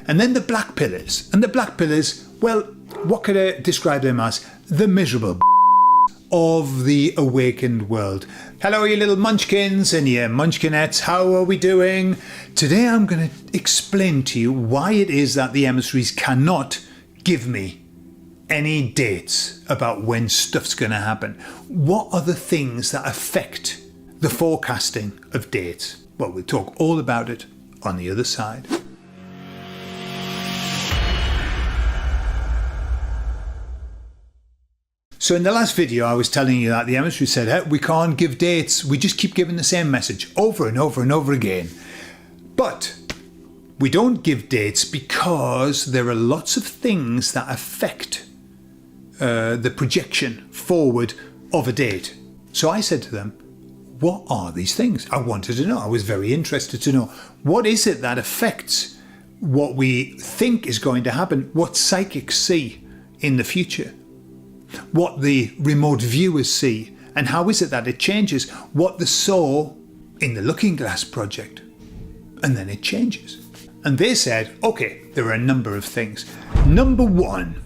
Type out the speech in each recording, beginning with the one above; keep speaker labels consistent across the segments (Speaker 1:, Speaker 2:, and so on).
Speaker 1: And then the black pillars. And the black pillars, well, what could I describe them as? The miserable of the awakened world. Hello, you little munchkins and your munchkinettes. How are we doing? Today I'm going to explain to you why it is that the emissaries cannot give me any dates about when stuff's going to happen. What are the things that affect the forecasting of dates? Well, we'll talk all about it on the other side. So in the last video, I was telling you that the emissary said, hey, we can't give dates. We just keep giving the same message over and over and over again. But we don't give dates because there are lots of things that affect the projection forward of a date. So I said to them, what are these things? I wanted to know. I was very interested to know. What is it that affects what we think is going to happen? What psychics see in the future? What the remote viewers see, and how is it that it changes? What they saw in the Looking Glass project, and then it changes. And they said, okay, there are a number of things. Number one,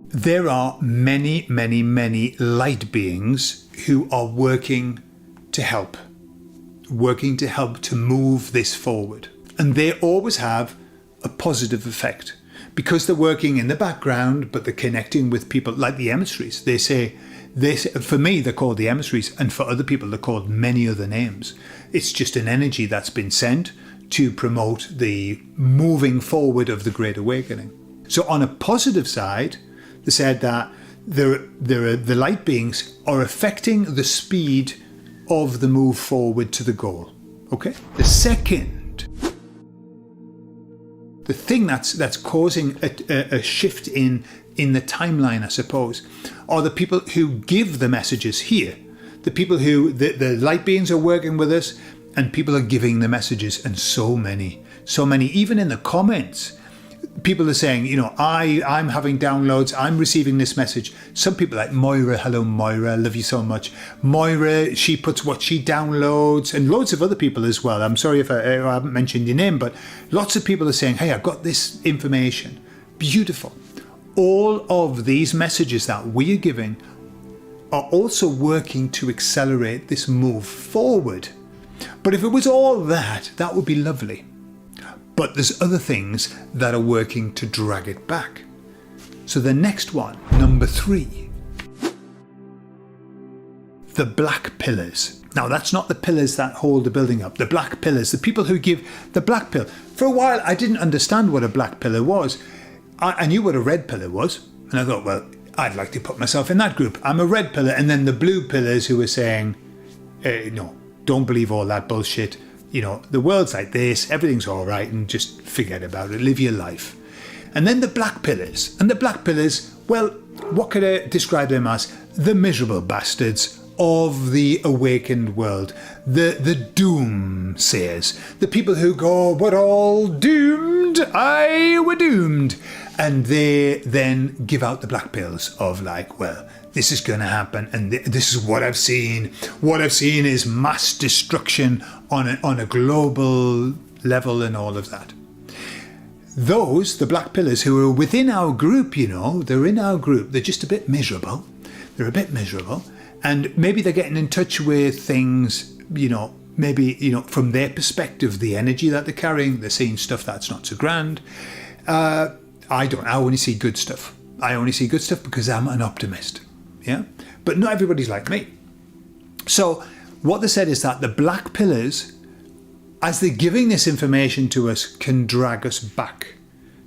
Speaker 1: there are many, many, many light beings who are working to help to move this forward. And they always have a positive effect. Because they're working in the background, but they're connecting with people like the emissaries. They say, for me, they're called the emissaries, and for other people, they're called many other names. It's just an energy that's been sent to promote the moving forward of the Great Awakening. So on a positive side, they said that the light beings are affecting the speed of the move forward to the goal. Okay. The second, the thing that's causing a shift in the timeline, I suppose, are the people who give the messages here. The people who, the light beings are working with us, and people are giving the messages, and so many, even in the comments. People are saying, you know, I'm having downloads, I'm receiving this message. Some people like Moira, hello Moira, love you so much. Moira, she puts what she downloads, and loads of other people as well. I'm sorry if I haven't mentioned your name, but lots of people are saying, hey, I got this information. Beautiful. All of these messages that we are giving are also working to accelerate this move forward. But if it was all that, that would be lovely. But there's other things that are working to drag it back. So the next one, number 3, the black pillars. Now that's not the pillars that hold the building up. The black pillars, the people who give the black pill. For a while, I didn't understand what a black pillar was. I knew what a red pillar was. And I thought, well, I'd like to put myself in that group. I'm a red pillar. And then the blue pillars who were saying, no, don't believe all that bullshit. You know, the world's like this, everything's all right, and just forget about it, live your life. And then the black pillars. And the black pillars, well, what could I describe them as? The miserable bastards of the awakened world. The doomsayers. The people who go, we're all doomed, we're doomed. And they then give out the black pills of like, well, this is going to happen, and this is what I've seen. What I've seen is mass destruction on a global level and all of that. Those, the black pillars who are within our group, you know, they're in our group. They're just a bit miserable. They're a bit miserable. And maybe they're getting in touch with things, you know, maybe, you know, from their perspective, the energy that they're carrying, they're seeing stuff that's not so grand. I only see good stuff. I only see good stuff because I'm an optimist. Yeah, but not everybody's like me. So what they said is that the black pillars, as they're giving this information to us, can drag us back.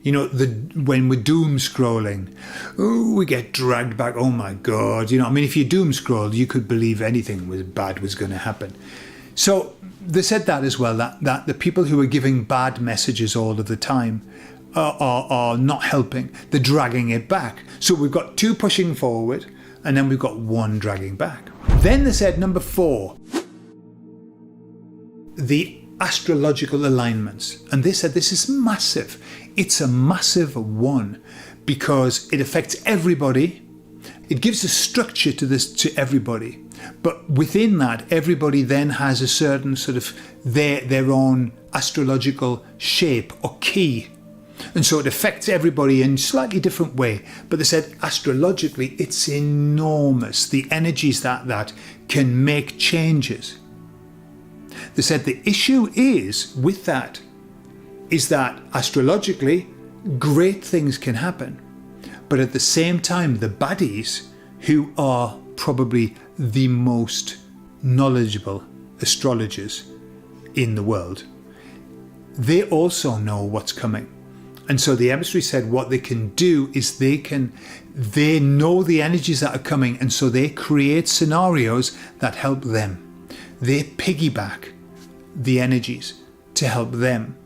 Speaker 1: You know, when we're doom scrolling, we get dragged back. Oh my God. You know, I mean, if you doom scroll, you could believe anything was bad was going to happen. So they said that as well, that the people who are giving bad messages all of the time are not helping. They're dragging it back. So we've got 2 pushing forward, and then we've got 1 dragging back. Then they said number 4, the astrological alignments. And they said this is massive. It's a massive one because it affects everybody. It gives a structure to this, to everybody. But within that, everybody then has a certain sort of their own astrological shape or key. And so it affects everybody in a slightly different way. But they said astrologically, it's enormous. The energies that can make changes. They said the issue is with that, is that astrologically, great things can happen. But at the same time, the baddies, who are probably the most knowledgeable astrologers in the world, they also know what's coming. And so the emissary said what they can do is they know the energies that are coming, and so they create scenarios that help them. They piggyback the energies to help them.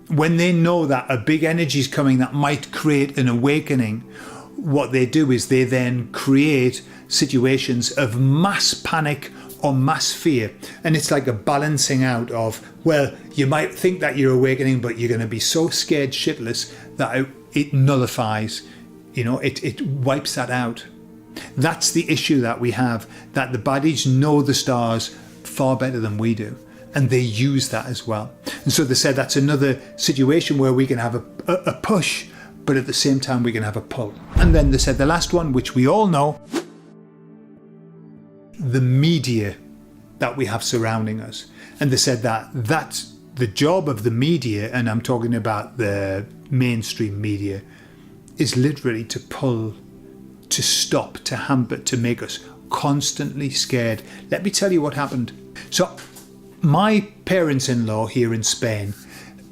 Speaker 1: When they know that a big energy is coming that might create an awakening, what they do is they then create situations of mass panic or mass fear. And it's like a balancing out of, well, you might think that you're awakening, but you're going to be so scared shitless that it nullifies, it wipes that out. That's the issue that we have, that the baddies know the stars far better than we do. And they use that as well. And so they said that's another situation where we can have a push, but at the same time we can have a pull. And then they said the last one, which we all know, the media that we have surrounding us. And they said that that's the job of the media, and I'm talking about the mainstream media, is literally to pull, to stop, to hamper, to make us constantly scared. Let me tell you what happened. So my parents-in-law here in Spain,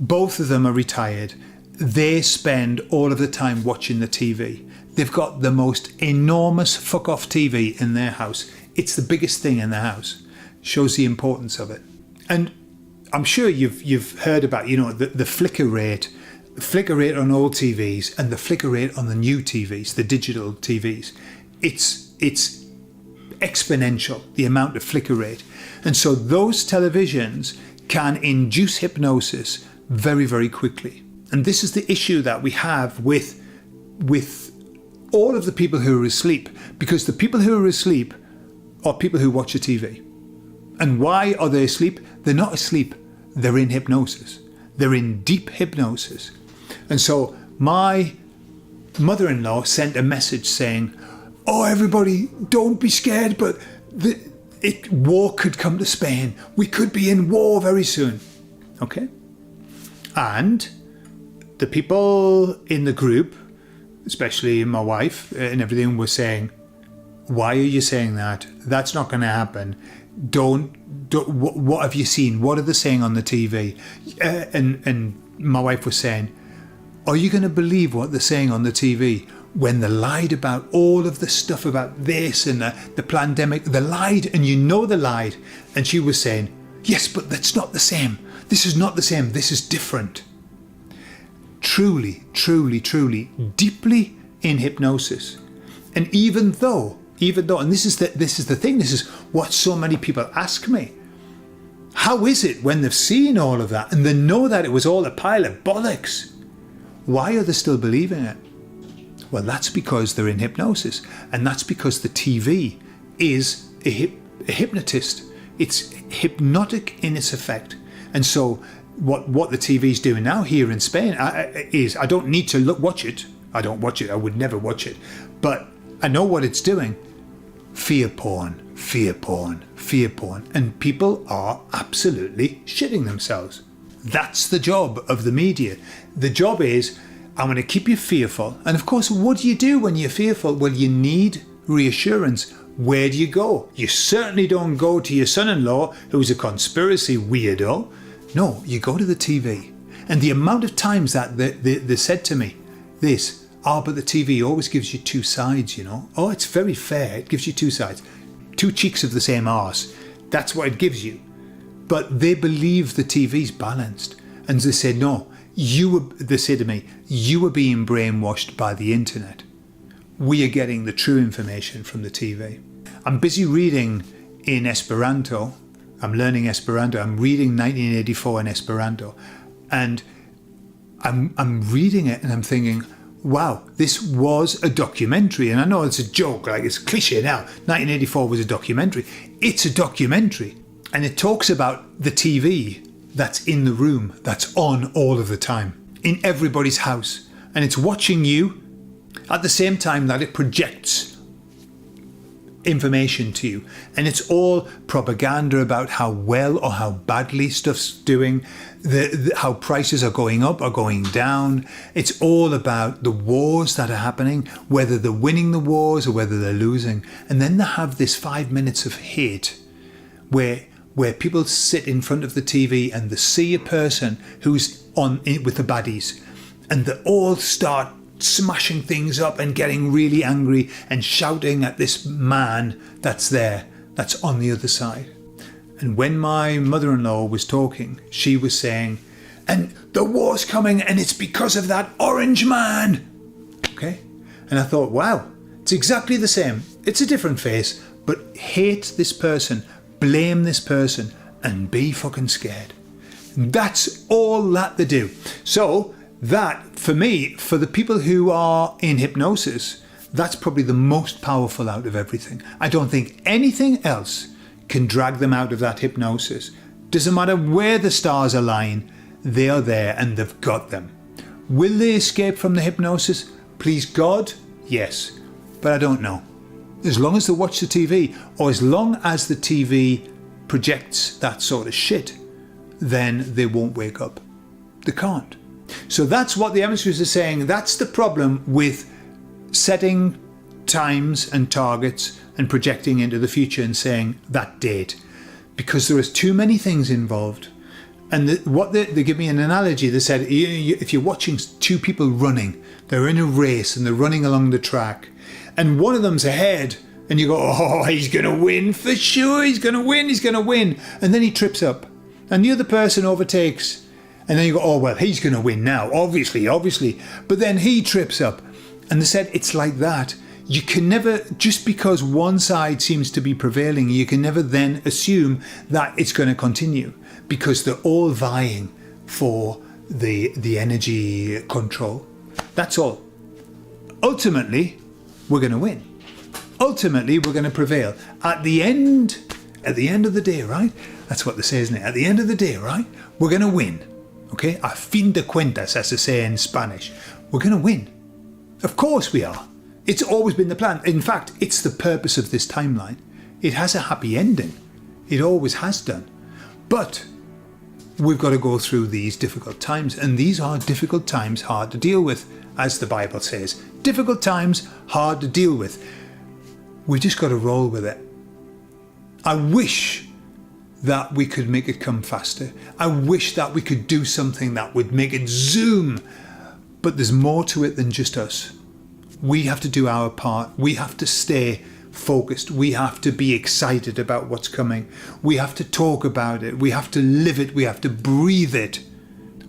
Speaker 1: both of them are retired. They spend all of the time watching the TV. They've got the most enormous fuck-off TV in their house. It's the biggest thing in the house. Shows the importance of it. And I'm sure you've heard about, the flicker rate on old TVs and the flicker rate on the new TVs, the digital TVs. It's exponential, the amount of flicker rate. And so those televisions can induce hypnosis very, very quickly. And this is the issue that we have with all of the people who are asleep, because the people who are asleep are people who watch a TV. And why are they asleep? They're not asleep. They're in hypnosis. They're in deep hypnosis. And so my mother-in-law sent a message saying, oh, everybody, don't be scared, but war could come to Spain. We could be in war very soon. Okay? And the people in the group, especially my wife and everything, were saying, why are you saying that? That's not going to happen. What have you seen? What are they saying on the TV? And my wife was saying, are you going to believe what they're saying on the TV? When they lied about all of the stuff about this and the pandemic, they lied, and they lied. And she was saying, yes, but that's not the same. This is not the same. This is different. Truly, truly, truly, deeply in hypnosis. And even though, and this is the thing, this is what so many people ask me. How is it when they've seen all of that and they know that it was all a pile of bollocks? Why are they still believing it? Well, that's because they're in hypnosis, and that's because the TV is a hypnotist. It's hypnotic in its effect. And so what the TV's doing now here in Spain is, I don't need to watch it. I don't watch it. I would never watch it. But I know what it's doing. Fear porn, fear porn, fear porn. And people are absolutely shitting themselves. That's the job of the media. The job is, I'm going to keep you fearful. And of course, what do you do when you're fearful? Well, you need reassurance. Where do you go? You certainly don't go to your son-in-law, who's a conspiracy weirdo. No, you go to the TV. And the amount of times that they said to me this, but the TV always gives you two sides, Oh, it's very fair. It gives you two sides. Two cheeks of the same arse. That's what it gives you. But they believe the TV's balanced. And they say, no, they say to me, you were being brainwashed by the internet. We are getting the true information from the TV. I'm busy reading in Esperanto. I'm learning Esperanto. I'm reading 1984 in Esperanto. And I'm reading it and I'm thinking, wow, this was a documentary. And I know it's a joke, like it's cliche now. 1984 was a documentary. It's a documentary. And it talks about the TV that's in the room, that's on all of the time, in everybody's house. And it's watching you at the same time that it projects information to you. And it's all propaganda about how well or how badly stuff's doing, how prices are going up or going down. It's all about the wars that are happening, whether they're winning the wars or whether they're losing. And then they have this 5 minutes of hate where people sit in front of the TV and they see a person who's on with the baddies, and they all start smashing things up and getting really angry and shouting at this man that's there, that's on the other side. And when my mother-in-law was talking, she was saying, and the war's coming and it's because of that orange man. Okay? And I thought, wow, it's exactly the same. It's a different face, but hate this person, blame this person, and be fucking scared. And that's all that they do. So that, for me, for the people who are in hypnosis, that's probably the most powerful out of everything. I don't think anything else can drag them out of that hypnosis. Doesn't matter where the stars align, they are there and they've got them. Will they escape from the hypnosis? Please God, yes. But I don't know. As long as they watch the TV, or as long as the TV projects that sort of shit, then they won't wake up. They can't. So that's what the emissaries are saying. That's the problem with setting times and targets and projecting into the future and saying that date, because there is too many things involved. And they give me an analogy. They said, if you're watching two people running, they're in a race and they're running along the track, and one of them's ahead, and you go, oh, he's going to win for sure, he's going to win. And then he trips up and the other person overtakes. And then you go, oh, well, he's going to win now, obviously. But then he trips up. And they said it's like that. You can never, just because one side seems to be prevailing, you can never then assume that it's going to continue, because they're all vying for the energy control. That's all. Ultimately, we're going to win. Ultimately, we're going to prevail. At the end of the day, right? That's what they say, isn't it? At the end of the day, right? We're going to win. Okay, a fin de cuentas, as they say in Spanish. We're going to win. Of course we are. It's always been the plan. In fact, it's the purpose of this timeline. It has a happy ending. It always has done. But we've got to go through these difficult times. And these are difficult times, hard to deal with, as the Bible says. Difficult times, hard to deal with. We've just got to roll with it. I wish that we could make it come faster. I wish that we could do something that would make it zoom. But there's more to it than just us. We have to do our part. We have to stay focused. We have to be excited about what's coming. We have to talk about it. We have to live it. We have to breathe it.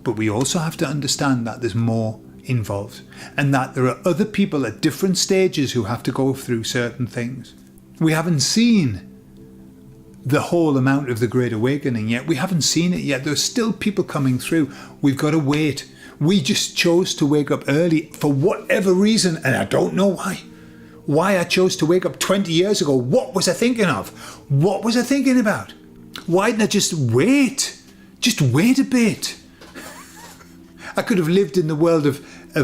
Speaker 1: But we also have to understand that there's more involved, and that there are other people at different stages who have to go through certain things. We haven't seen the whole amount of the Great Awakening yet. We haven't seen it yet. There's still people coming through. We've got to wait. We just chose to wake up early for whatever reason, and I don't know why. Why I chose to wake up 20 years ago. What was I thinking of? What was I thinking about? Why didn't I just wait? Just wait a bit. I could have lived in the world of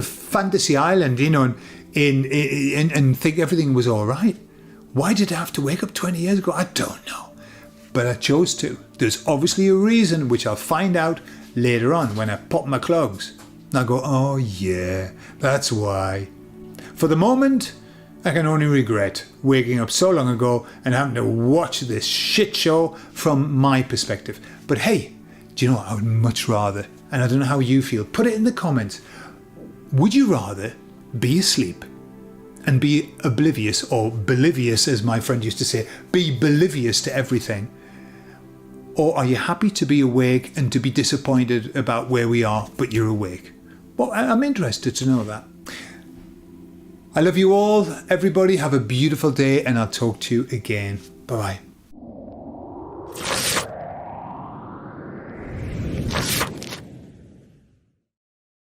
Speaker 1: Fantasy Island, you know, and think everything was all right. Why did I have to wake up 20 years ago? I don't know. But I chose to. There's obviously a reason, which I'll find out later on when I pop my clogs. And I go, oh yeah, that's why. For the moment, I can only regret waking up so long ago and having to watch this shit show from my perspective. But hey, do you know what? I would much rather, and I don't know how you feel, put it in the comments. Would you rather be asleep and be oblivious, or belivious as my friend used to say, be belivious to everything? Or are you happy to be awake and to be disappointed about where we are, but you're awake? Well, I'm interested to know that. I love you all. Everybody have a beautiful day, and I'll talk to you again. Bye-bye.